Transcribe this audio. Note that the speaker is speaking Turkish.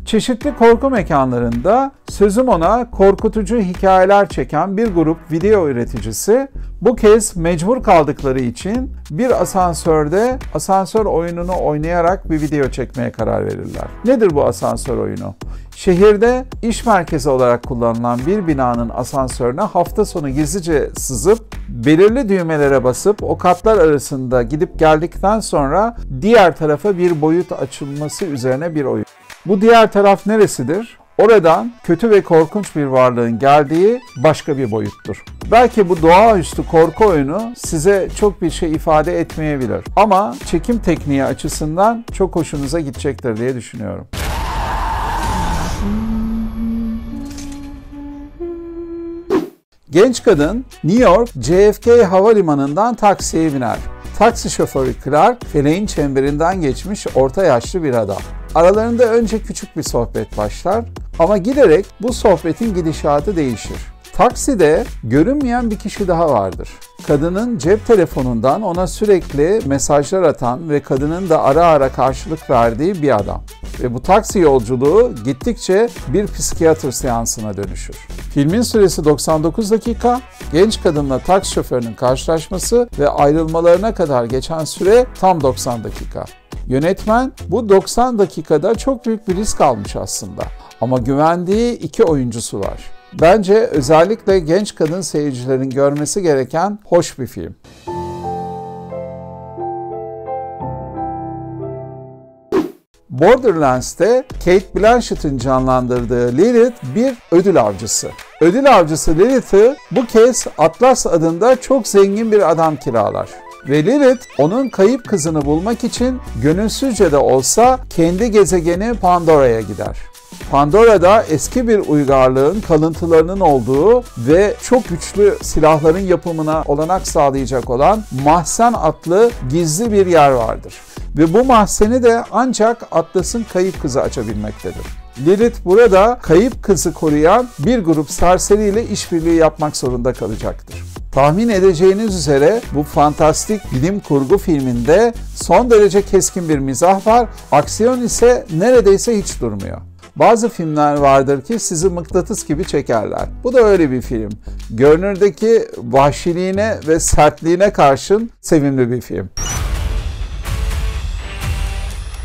Çeşitli korku mekanlarında sözüm ona korkutucu hikayeler çeken bir grup video üreticisi bu kez mecbur kaldıkları için bir asansörde asansör oyununu oynayarak bir video çekmeye karar verirler. Nedir bu asansör oyunu? Şehirde iş merkezi olarak kullanılan bir binanın asansörüne hafta sonu gizlice sızıp belirli düğmelere basıp o katlar arasında gidip geldikten sonra diğer tarafa bir boyut açılması üzerine bir oyun. Bu diğer taraf neresidir? Oradan kötü ve korkunç bir varlığın geldiği başka bir boyuttur. Belki bu doğaüstü korku oyunu size çok bir şey ifade etmeyebilir. Ama çekim tekniği açısından çok hoşunuza gidecektir diye düşünüyorum. Genç kadın New York JFK havalimanından taksiye biner. Taksi şoförü Clark, feleğin çemberinden geçmiş orta yaşlı bir adam. Aralarında önce küçük bir sohbet başlar ama giderek bu sohbetin gidişatı değişir. Takside görünmeyen bir kişi daha vardır. Kadının cep telefonundan ona sürekli mesajlar atan ve kadının da ara ara karşılık verdiği bir adam. Ve bu taksi yolculuğu gittikçe bir psikiyatr seansına dönüşür. Filmin süresi 99 dakika, genç kadınla taksi şoförünün karşılaşması ve ayrılmalarına kadar geçen süre tam 90 dakika. Yönetmen bu 90 dakikada çok büyük bir risk almış aslında. Ama güvendiği iki oyuncusu var. Bence özellikle genç kadın seyircilerin görmesi gereken hoş bir film. Borderlands'te Cate Blanchett'in canlandırdığı Lilith bir ödül avcısı. Ödül avcısı Lilith'ı bu kez Atlas adında çok zengin bir adam kiralar. Ve Lilith onun kayıp kızını bulmak için gönülsüzce de olsa kendi gezegeni Pandora'ya gider. Pandora'da eski bir uygarlığın kalıntılarının olduğu ve çok güçlü silahların yapımına olanak sağlayacak olan Mahzen adlı gizli bir yer vardır. Ve bu mahzeni de ancak Atlas'ın kayıp kızı açabilmektedir. Lilith burada kayıp kızı koruyan bir grup serseriyle işbirliği yapmak zorunda kalacaktır. Tahmin edeceğiniz üzere bu fantastik bilim kurgu filminde son derece keskin bir mizah var, aksiyon ise neredeyse hiç durmuyor. Bazı filmler vardır ki sizi mıknatıs gibi çekerler. Bu da öyle bir film. Görünürdeki vahşiliğine ve sertliğine karşın sevimli bir film.